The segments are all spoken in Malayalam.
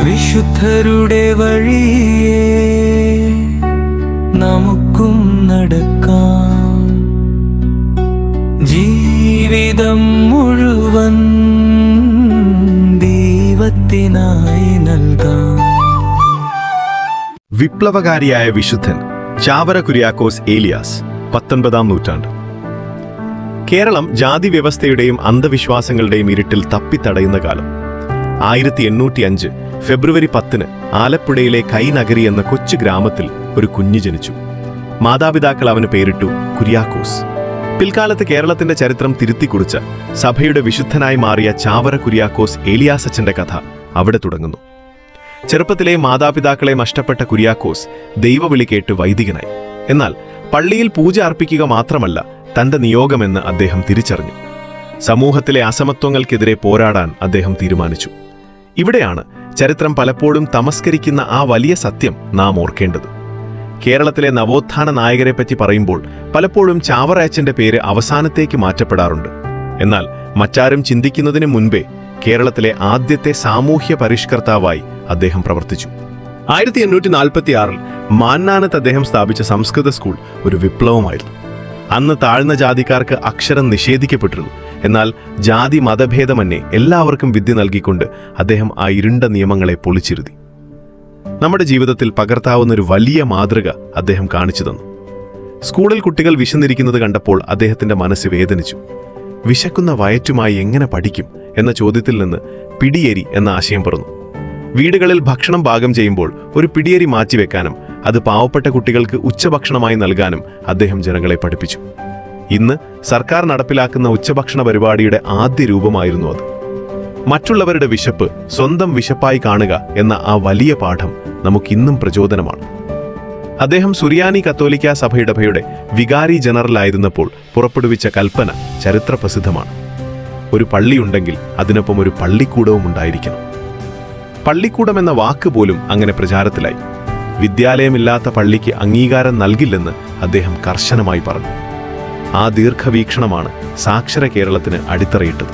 വിശുദ്ധരുടെ വഴിയേ നമുക്കും നടക്കാം, ജീവിതം മുഴുവൻ ദൈവത്തിനായി നൽകാം. വിപ്ലവകാരിയായ വിശുദ്ധൻ ചാവറ കുര്യാക്കോസ് ഏലിയാസ്, 19-ാം നൂറ്റാണ്ട്. കേരളം ജാതി വ്യവസ്ഥയുടെയും അന്ധവിശ്വാസങ്ങളുടെയും ഇരുട്ടിൽ തപ്പിത്തടയുന്ന കാലം. 1805 ഫെബ്രുവരി 10 ആലപ്പുഴയിലെ കൈനഗരി എന്ന കൊച്ചു ഗ്രാമത്തിൽ ഒരു കുഞ്ഞ് ജനിച്ചു. മാതാപിതാക്കൾ അവന് പേരിട്ടു കുര്യാക്കോസ്. പിൽക്കാലത്ത് കേരളത്തിന്റെ ചരിത്രം തിരുത്തിക്കുറിച്ച സഭയുടെ വിശുദ്ധനായി മാറിയ ചാവറ കുര്യാക്കോസ് ഏലിയാസച്ചന്റെ കഥ അവിടെ തുടങ്ങുന്നു. ചെറുപ്പത്തിലെ മാതാപിതാക്കളെ നഷ്ടപ്പെട്ട കുര്യാക്കോസ് ദൈവവിളി കേട്ട് വൈദികനായി. എന്നാൽ പള്ളിയിൽ പൂജ അർപ്പിക്കുക മാത്രമല്ല തന്റെ നിയോഗമെന്ന് അദ്ദേഹം തിരിച്ചറിഞ്ഞു. സമൂഹത്തിലെ അസമത്വങ്ങൾക്കെതിരെ പോരാടാൻ അദ്ദേഹം തീരുമാനിച്ചു. ഇവിടെയാണ് ചരിത്രം പലപ്പോഴും തമസ്കരിക്കുന്ന ആ വലിയ സത്യം നാം ഓർക്കേണ്ടത്. കേരളത്തിലെ നവോത്ഥാന നായകരെപ്പറ്റി പറയുമ്പോൾ പലപ്പോഴും ചാവറയച്ചന്റെ പേര് അവസാനത്തേക്ക് മാറ്റപ്പെടാറുണ്ട്. എന്നാൽ മറ്റാരും ചിന്തിക്കുന്നതിന് മുൻപേ കേരളത്തിലെ ആദ്യത്തെ സാമൂഹ്യ പരിഷ്കർത്താവായി അദ്ദേഹം പ്രവർത്തിച്ചു. 1846 മാന്നാനത്ത് അദ്ദേഹം സ്ഥാപിച്ച സംസ്കൃത സ്കൂൾ ഒരു വിപ്ലവമായിരുന്നു. അന്ന് താഴ്ന്ന ജാതിക്കാർക്ക് അക്ഷരം നിഷേധിക്കപ്പെട്ടിരുന്നു. എന്നാൽ ജാതി മതഭേദമന്യേ എല്ലാവർക്കും വിദ്യ നൽകിക്കൊണ്ട് അദ്ദേഹം ആ ഇരുണ്ട നിയമങ്ങളെ പൊളിച്ചിരുത്തി. നമ്മുടെ ജീവിതത്തിൽ പകർത്താവുന്നൊരു വലിയ മാതൃക അദ്ദേഹം കാണിച്ചു തന്നു. സ്കൂളിൽ കുട്ടികൾ വിശന്നിരിക്കുന്നത് കണ്ടപ്പോൾ അദ്ദേഹത്തിന്റെ മനസ്സ് വേദനിച്ചു. വിശക്കുന്ന വയറ്റുമായി എങ്ങനെ പഠിക്കും എന്ന ചോദ്യത്തിൽ നിന്ന് പിടിയേരി എന്ന ആശയം പിറന്നു. വീടുകളിൽ ഭക്ഷണം പാകം ചെയ്യുമ്പോൾ ഒരു പിടിയേരി മാറ്റിവെക്കാനും അത് പാവപ്പെട്ട കുട്ടികൾക്ക് ഉച്ചഭക്ഷണമായി നൽകാനും അദ്ദേഹം ജനങ്ങളെ പഠിപ്പിച്ചു. ഇന്ന് സർക്കാർ നടപ്പിലാക്കുന്ന ഉച്ചഭക്ഷണ പരിപാടിയുടെ ആദ്യ രൂപമായിരുന്നു അത്. മറ്റുള്ളവരുടെ വിശപ്പ് സ്വന്തം വിശപ്പായി കാണുക എന്ന ആ വലിയ പാഠം നമുക്കിന്നും പ്രചോദനമാണ്. അദ്ദേഹം സുറിയാനി കത്തോലിക്ക സഭയുടെ വികാരി ജനറലായിരുന്നപ്പോൾ പുറപ്പെടുവിച്ച കൽപ്പന ചരിത്രപ്രസിദ്ധമാണ്. ഒരു പള്ളിയുണ്ടെങ്കിൽ അതിനൊപ്പം ഒരു പള്ളിക്കൂടവും ഉണ്ടായിരിക്കണം. പള്ളിക്കൂടം എന്ന വാക്ക് പോലും അങ്ങനെ പ്രചാരത്തിലായി. വിദ്യാലയമില്ലാത്ത പള്ളിക്ക് അംഗീകാരം നൽകില്ലെന്ന് അദ്ദേഹം കർശനമായി പറഞ്ഞു. ആ ദീർഘവീക്ഷണമാണ് സാക്ഷര കേരളത്തിന് അടിത്തറയിട്ടത്.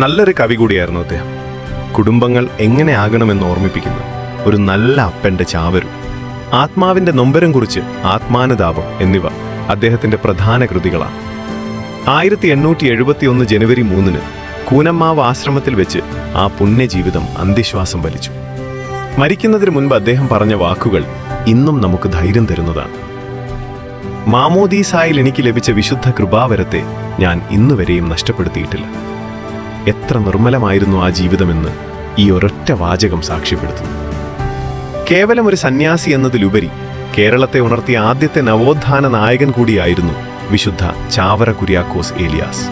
നല്ലൊരു കവി കൂടിയായിരുന്നു അദ്ദേഹം. കുടുംബങ്ങൾ എങ്ങനെ ആകണമെന്ന് ഓർമ്മിപ്പിക്കുന്ന ഒരു നല്ല അപ്പന്റെ ചാവരു, ആത്മാവിന്റെ നൊമ്പരം കുറിച്ച് ആത്മാനുതാപം എന്നിവ അദ്ദേഹത്തിന്റെ പ്രധാന കൃതികളാണ്. 1871 ജനുവരി 3 കൂനമ്മാവ് ആശ്രമത്തിൽ വെച്ച് ആ പുണ്യജീവിതം അന്ത്യശ്വാസം വലിച്ചു. മരിക്കുന്നതിന് മുൻപ് അദ്ദേഹം പറഞ്ഞ വാക്കുകൾ ഇന്നും നമുക്ക് ധൈര്യം തരുന്നതാണ്. മാമോദീസായിൽ എനിക്ക് ലഭിച്ച വിശുദ്ധ കൃപാവരത്തെ ഞാൻ ഇന്നുവരെയും നഷ്ടപ്പെടുത്തിയിട്ടില്ല. എത്ര നിർമ്മലമായിരുന്നു ആ ജീവിതമെന്ന് ഈ ഒരൊറ്റ വാചകം സാക്ഷ്യപ്പെടുത്തുന്നു. കേവലം ഒരു സന്യാസി എന്നതിലുപരി കേരളത്തെ ഉണർത്തിയ ആദ്യത്തെ നവോത്ഥാന നായകൻ കൂടിയായിരുന്നു വിശുദ്ധ ചാവറ കുര്യാക്കോസ് ഏലിയാസ്.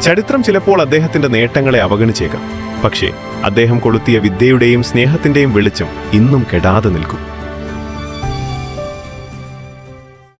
ചരിത്രം ചിലപ്പോൾ അദ്ദേഹത്തിന്റെ നേട്ടങ്ങളെ അവഗണിച്ചേക്കാം. പക്ഷേ അദ്ദേഹം കൊളുത്തിയ വിദ്യയുടെയും സ്നേഹത്തിന്റെയും വെളിച്ചം ഇന്നും കെടാതെ നിൽക്കും.